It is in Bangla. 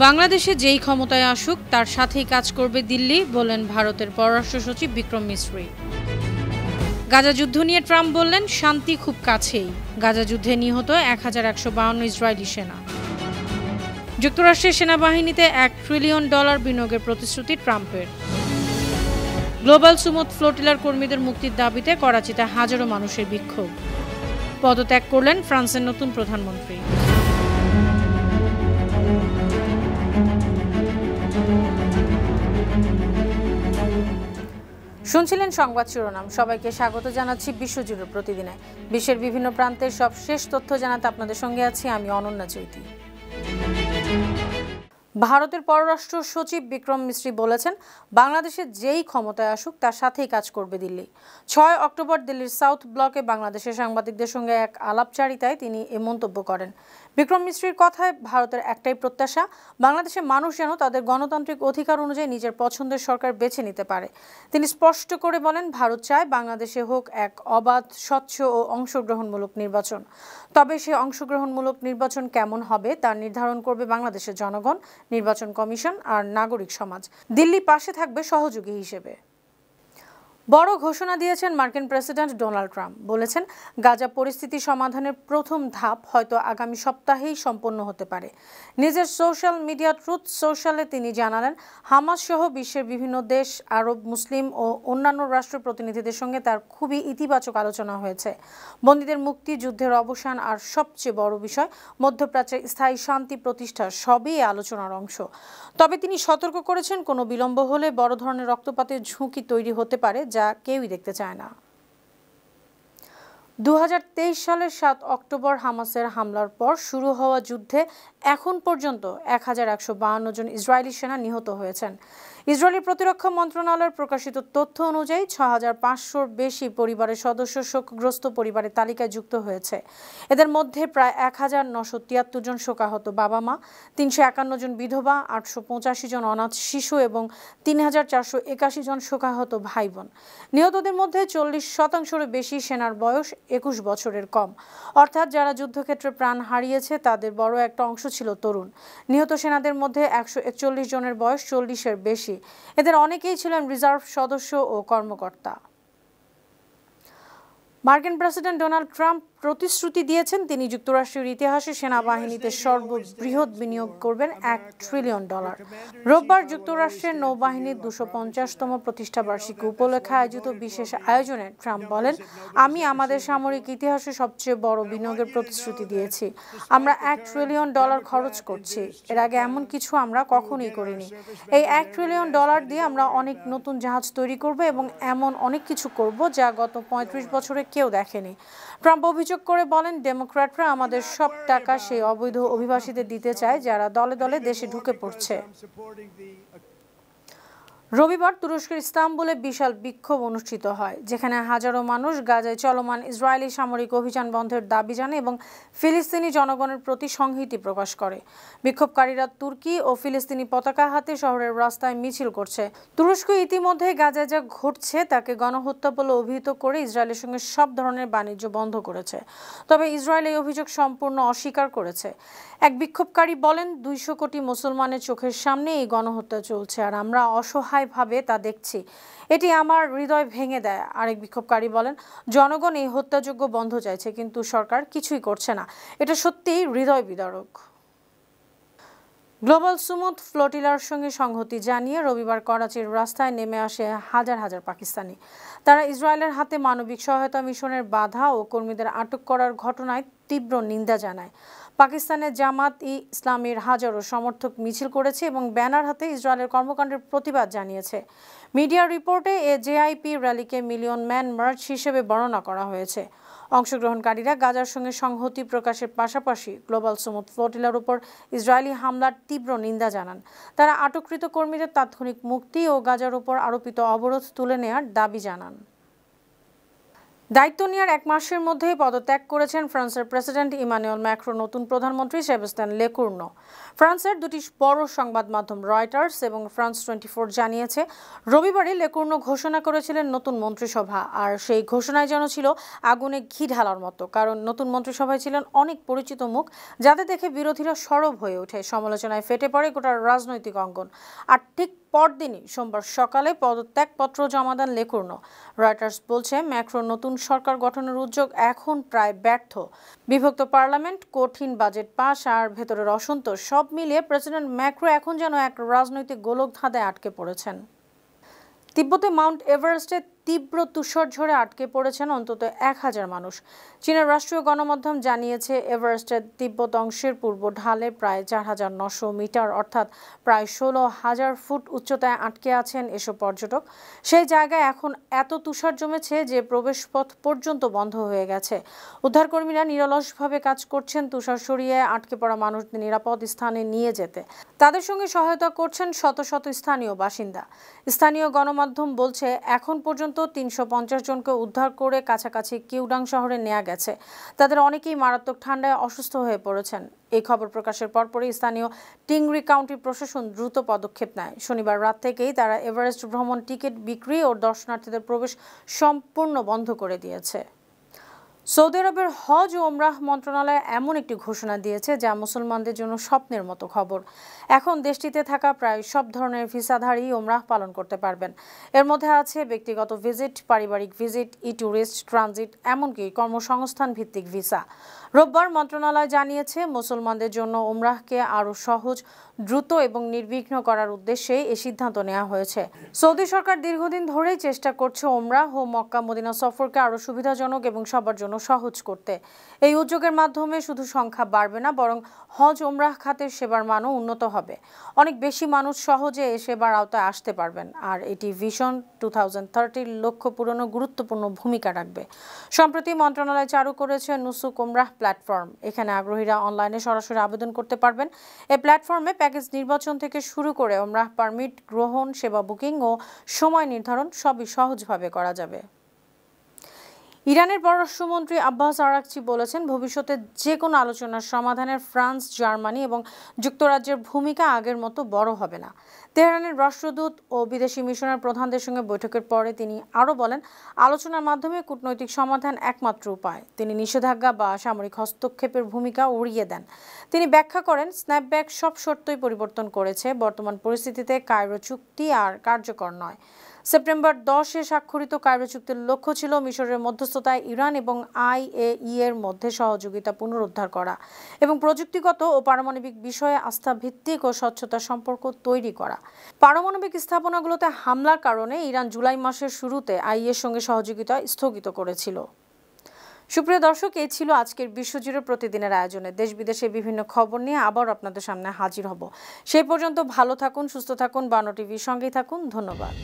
বাংলাদেশে যেই ক্ষমতায় আসুক তার সাথেই কাজ করবে দিল্লি, বললেন ভারতের পররাষ্ট্র সচিব বিক্রম মিসরি। গাজা যুদ্ধ নিয়ে ট্রাম্প বললেন, শান্তি খুব কাছেই। গাজা যুদ্ধে নিহত 1152 ইসরায়েলি সেনা। যুক্তরাষ্ট্রের সেনাবাহিনীতে $1 ট্রিলিয়ন বিনিয়োগের প্রতিশ্রুতি ট্রাম্পের। গ্লোবাল সুমুদ ফ্লোটিলার কর্মীদের মুক্তির দাবিতে করাচিতে হাজারো মানুষের বিক্ষোভ। পদত্যাগ করলেন ফ্রান্সের নতুন প্রধানমন্ত্রী। শুনছিলেন সংবাদ শিরোনাম। সবাইকে স্বাগত জানাচ্ছি বিশ্বজুড়ে প্রতিদিনে বিশ্বের বিভিন্ন প্রান্তের সব শেষ তথ্য জানাতে আপনাদের সঙ্গে আছি আমি অনন্যা চৈতি। ভারতের পররাষ্ট্র সচিব বিক্রম মিসরি বলেছেন, বাংলাদেশে যেই ক্ষমতায় আসুক তার সাথেই কাজ করবে দিল্লি। 6 অক্টোবর দিল্লির সাউথ ব্লকে বাংলাদেশের সাংবাদিকদের সঙ্গে এক আলাপচারিতায় তিনি এ মন্তব্য করেন। বিক্রম মিসরির কথায়, ভারতের একটাই প্রত্যাশা, বাংলাদেশের মানুষ যেন তাদের গণতান্ত্রিক অধিকার অনুযায়ী নিজের পছন্দের সরকার বেছে নিতে পারে। তিনি স্পষ্ট করে বলেন, ভারত চায় বাংলাদেশে হোক এক অবাধ, স্বচ্ছ ও অংশগ্রহণমূলক নির্বাচন। তবে সে অংশগ্রহণমূলক নির্বাচন কেমন হবে তা নির্ধারণ করবে বাংলাদেশের জনগণ, নির্বাচন কমিশন আর নাগরিক সমাজ। দিল্লি পাশে থাকবে সহযোগী হিসেবে। বড় ঘোষণা দিয়েছেন মার্কিন প্রেসিডেন্ট ডোনাল্ড ট্রাম্প। বলেছেন, গাজা পরিস্থিতি সমাধানের প্রথম ধাপ হয়তো আগামী সপ্তাহেই সম্পন্ন হতে পারে। নিজের সোশ্যাল মিডিয়া ট্রুথ সোশ্যালে তিনি জানালেন, হামাস সহ বিশ্বের বিভিন্ন দেশ, আরব, মুসলিম ও অন্যান্য রাষ্ট্র প্রতিনিধিদের সঙ্গে তার খুবই ইতিবাচক আলোচনা হয়েছে। বন্দীদের মুক্তি, যুদ্ধের অবসান আর সবচেয়ে বড় বিষয় মধ্যপ্রাচ্যে স্থায়ী শান্তি প্রতিষ্ঠা সবই এই আলোচনার অংশ। তবে তিনি সতর্ক করেছেন, কোনো বিলম্ব হলে বড় ধরনের রক্তপাতের ঝুঁকি তৈরি হতে পারে, যা কেউই দেখতে চায় না। 2023 সালের 7 অক্টোবর হামাসের হামলার পর শুরু হওয়া যুদ্ধে এখন পর্যন্ত 1152 জন ইসরায়েলি সেনা নিহত হয়েছেন। ইসরায়েলি প্রতিরক্ষা মন্ত্রণালয়ের প্রকাশিত তথ্য অনুযায়ী 6500-র বেশি পরিবারের সদস্য শোকগ্রস্ত পরিবারের তালিকায় যুক্ত হয়েছে। এদের মধ্যে প্রায় 1973 জন শোকাহত বাবা মা, 351 জন বিধবা, 885 জন অনাথ শিশু এবং 3481 জন শোকাহত ভাই বোন। নিহতদের মধ্যে 40%-র বেশি সেনার বয়স 21 বছরের কম, অর্থাৎ যারা যুদ্ধক্ষেত্রে প্রাণ হারিয়েছে তাদের বড় একটা অংশ ছিল তরুণ। নিহত সেনাদের মধ্যে 141 জনের বয়স 40-এর বেশি। এদের অনেকেই ছিলেন রিজার্ভ সদস্য ও কর্মকর্তা। মার্কিন প্রেসিডেন্ট ডোনাল্ড ট্রাম্প প্রতিশ্রুতি দিয়েছেন, তিনি যুক্তরাষ্ট্রের ইতিহাসে সেনাবাহিনীতে সর্ববৃহৎ বিনিয়োগ করবেন $1 ট্রিলিয়ন। রোববার যুক্তরাষ্ট্রের নৌবাহিনীর 250তম প্রতিষ্ঠাবার্ষিকী উপলক্ষে আয়োজিত বিশেষ আয়োজনে ট্রাম্প বলেন, আমি আমাদের সামরিক ইতিহাসে সবচেয়ে বড় বিনিয়োগের প্রতিশ্রুতি দিয়েছি। আমরা $1 ট্রিলিয়ন খরচ করছি। এর আগে এমন কিছু আমরা কখনোই করিনি। এই $1 ট্রিলিয়ন দিয়ে আমরা অনেক নতুন জাহাজ তৈরি করব এবং এমন অনেক কিছু করব যা গত 35 বছরে কেউ দেখেনি। ট্রাম্প অভিযোগ করে বলেন, ডেমোক্র্যাটরা আমাদের সব টাকা সেই অবৈধ অভিবাসীদের দিতে চায় যারা দলে দলে দেশে ঢুকে পড়ছে। রবিবার তুরস্কের ইস্তাম্বুলে বিশাল বিক্ষোভ অনুষ্ঠিত হয়, যেখানে হাজারো মানুষ গাজায় চলমান ইসরায়েলি সামরিক অভিযান বন্ধের দাবি জানায় এবং ফিলিস্তিনি জনগণের প্রতি সংহতি প্রকাশ করে। বিক্ষোভকারীরা তুর্কি ও ফিলিস্তিনি পতাকা হাতে শহরের রাস্তায় মিছিল করছে। তুরস্ক ইতিমধ্যে গাজায় যা ঘটছে তাকে গণহত্যা বলে অভিহিত করে ইসরায়েলের সঙ্গে সব ধরনের বাণিজ্য বন্ধ করেছে। তবে ইসরায়েল এই অভিযোগ সম্পূর্ণ অস্বীকার করেছে। এক বিক্ষোভকারী বলেন, 200 কোটি মুসলমানের চোখের সামনে এই গণহত্যা চলছে আর আমরা অসহায়ভাবে তা দেখছি। এটি আমার হৃদয় ভেঙে দেয়। আরেক বিক্ষোভকারী বলেন, জনগণ এই হত্যাযজ্ঞ বন্ধ চাইছে, কিন্তু সরকার কিছুই করছে না। এটা সত্যিই হৃদয় বিদারক। গ্লোবাল সুমুদ ফ্লোটিলার সঙ্গে সংহতি জানিয়ে রবিবার করাচির রাস্তায় নেমে আসে হাজার হাজার পাকিস্তানি। তারা ইসরায়েলের হাতে মানবিক সহায়তা মিশনের বাধা ও কর্মীদের আটক করার ঘটনায় তীব্র নিন্দা জানায়। পাকিস্তানের জামাত-ই-ইসলামীর হাজারো সমর্থক মিছিল করেছে এবং ব্যানার হাতে ইসরায়েলের কর্মকাণ্ডের প্রতিবাদ জানিয়েছে। মিডিয়া রিপোর্টে এ জেআইপি র্যালিকে মিলিয়ন ম্যান মার্চ হিসেবে বর্ণনা করা হয়েছে। অংশগ্রহণকারীরা গাজার সঙ্গে সংহতি প্রকাশের পাশাপাশি গ্লোবাল সুমুদ ফ্লোটিলার উপর ইসরায়েলি হামলার তীব্র নিন্দা জানান। তারা আটককৃত কর্মীদের তাৎক্ষণিক মুক্তি ও গাজার উপর আরোপিত অবরোধ তুলে নেওয়ার দাবি জানান। দায়িত্ব নেওয়ার এক মাসের মধ্যেই পদত্যাগ করেছেন ফ্রান্সের প্রেসিডেন্ট ইমানুয়েল ম্যাক্রো নতুন প্রধানমন্ত্রী সেবাস্টিয়ান লেকুর্নো। ফ্রান্সের দুটি বড় সংবাদ মাধ্যম রয়টার্স এবং ফ্রান্স 24 জানিয়েছে, রবিবারই লেকুর্নো ঘোষণা করেছিলেন নতুন মন্ত্রিসভা। আর সেই ঘোষণায় যেন ছিল আগুনে ঘি ঢালার মতো, কারণ নতুন মন্ত্রিসভায় ছিলেন অনেক পরিচিত মুখ, যাদের দেখে বিরোধীরা সরব হয়ে ওঠে। সমালোচনায় ফেটে পড়ে গোটা রাজনৈতিক অঙ্গন। আর ঠিক পরদিনই সোমবার সকালে পদত্যাগপত্র জমা দেন লেকুর্নো। রয়টার্স বলছে, ম্যাক্রোর নতুন সরকার গঠনের উদ্যোগ এখন প্রায় ব্যর্থ। বিভক্ত পার্লামেন্ট, কঠিন বাজেট পাস আর ভেতরের অসন্তোষ সব মিলিয়ে প্রেসিডেন্ট ম্যাক্রো এখন যেন এক রাজনৈতিক গোলকধাঁধায় আটকে পড়েছেন। তিব্বতে মাউন্ট এভারেস্টে তীব্র তুষারঝড়ে আটকে পড়েছেন অন্তত 1000 মানুষ। চীনের রাষ্ট্রীয় গণমাধ্যম জানিয়েছে, এভারেস্টের তিব্বত অংশের পূর্ব ঢালে প্রায় 4900 মিটার অর্থাৎ প্রায় 16,000 ফুট উচ্চতায় আটকে আছেন এসব পর্যটক। সেই জায়গায় এখন এত তুষার জমেছে যে প্রবেশপথ পর্যন্ত বন্ধ হয়ে গেছে। উদ্ধারকর্মীরা নিরলসভাবে কাজ করছেন তুষার সরিয়ে আটকে পড়া মানুষদের নিরাপদ স্থানে নিয়ে যেতে। তাদের সঙ্গে সহায়তা করছেন শত শত স্থানীয় বাসিন্দা। স্থানীয় গণমাধ্যম বলছে, এখন পর্যন্ত 350 জনকে উদ্ধার করে কাছাকাছি কিউডাং শহরে নেওয়া গেছে। তাদের অনেকেই মারাত্মক ঠান্ডায় অসুস্থ হয়ে পড়েছেন। এই খবর প্রকাশের পরপরই স্থানীয় টিংরি কাউন্টি প্রশাসন দ্রুত পদক্ষেপ নেয়। শনিবার রাত থেকেই তারা এভারেস্ট ভ্রমণ টিকিট বিক্রি ও দর্শনার্থীদের প্রবেশ সম্পূর্ণ বন্ধ করে দিয়েছে। সৌদি আরবের হজ ও ওমরাহ মন্ত্রণালয় এমন একটি ঘোষণা দিয়েছে যা মুসলমানদের জন্য স্বপ্নের মতো খবর। এখন দেশটিতে থাকা প্রায় সব ধরনের ভিসাধারী ওমরাহ পালন করতে পারবেন। এর মধ্যে আছে ব্যক্তিগত ভিজিট, পারিবারিক ভিজিট, ই ট্যুরিস্ট, ট্রানজিট, এমনকি কর্মসংস্থান ভিত্তিক ভিসা। রোববার মন্ত্রণালয় জানিয়েছে, মুসলমানদের জন্য ওমরাহকে আরও সহজ, দ্রুত এবং নির্বিঘ্ন করার উদ্দেশ্যে এই সিদ্ধান্ত নেওয়া হয়েছে। সৌদি সরকার দীর্ঘদিন ধরেই চেষ্টা করছে ওমরাহ ও মক্কা মদিনা সফরকে আরও সুবিধাজনক এবং সবার জন্য সহজ করতে। এই উদ্যোগের মাধ্যমে শুধু সংখ্যা বাড়বে না, বরং হজ ওমরাহ খাতের সেবার মানও উন্নত হবে। অনেক বেশি মানুষ সহজে এ সেবার আওতায় আসতে পারবেন। আর এটি ভিশন 2030 লক্ষ্য পূরণে গুরুত্বপূর্ণ ভূমিকা রাখবে। সম্প্রতি মন্ত্রণালয় চালু করেছে নুসুক ওমরাহ প্ল্যাটফর্ম। এখানে আগ্রহীরা অনলাইনে সরাসরি আবেদন করতে পারবেন। এই প্ল্যাটফর্মে প্যাকেজ নির্বাচন থেকে শুরু করে ওমরাহ পারমিট গ্রহণ, সেবা বুকিং ও সময় নির্ধারণ সবই সহজভাবে করা যাবে। ইরানের পররাষ্ট্রমন্ত্রী আব্বাস আরাকচি বলেছেন, ভবিষ্যতে যে কোনো আলোচনার সমাধানে ফ্রান্স, জার্মানি এবং যুক্তরাজ্যের ভূমিকা আগের মতো বড় হবে না। তেহরানের রাষ্ট্রদূত ও বিদেশি মিশনের প্রধানদের সঙ্গে বৈঠকের পরে তিনি আরও বলেন, আলোচনার মাধ্যমে কূটনৈতিক সমাধান একমাত্র উপায়। তিনি নিষেধাজ্ঞা বা সামরিক হস্তক্ষেপের ভূমিকা উড়িয়ে দেন। তিনি ব্যাখ্যা করেন, স্ন্যাপব্যাক সব শর্তই পরিবর্তন করেছে। বর্তমান পরিস্থিতিতে কায়রো চুক্তি আর কার্যকর নয়। সেপ্টেম্বর 10-এ স্বাক্ষরিত কায়রো চুক্তির লক্ষ্য ছিল মিশরের মধ্যস্থতায় ইরান এবং IAEA এর মধ্যে সহযোগিতা পুনরুদ্ধার করা এবং প্রযুক্তিগত ও পারমাণবিক বিষয়ে আস্থা ভিত্তিক ও স্বচ্ছতা সম্পর্ক তৈরি করা। পারমাণবিক স্থাপনাগুলোতে হামলার কারণে ইরান জুলাই মাসের শুরুতে IAEA এর সঙ্গে সহযোগিতা স্থগিত করেছিল। সুপ্রিয় দর্শক, এই ছিল আজকের বিশ্বজুড়ে প্রতিদিনের আয়োজনে। দেশ বিদেশের বিভিন্ন খবর নিয়ে আবার আপনাদের সামনে হাজির হব। সেই পর্যন্ত ভালো থাকুন, সুস্থ থাকুন, বানো টিভির সঙ্গেই থাকুন। ধন্যবাদ।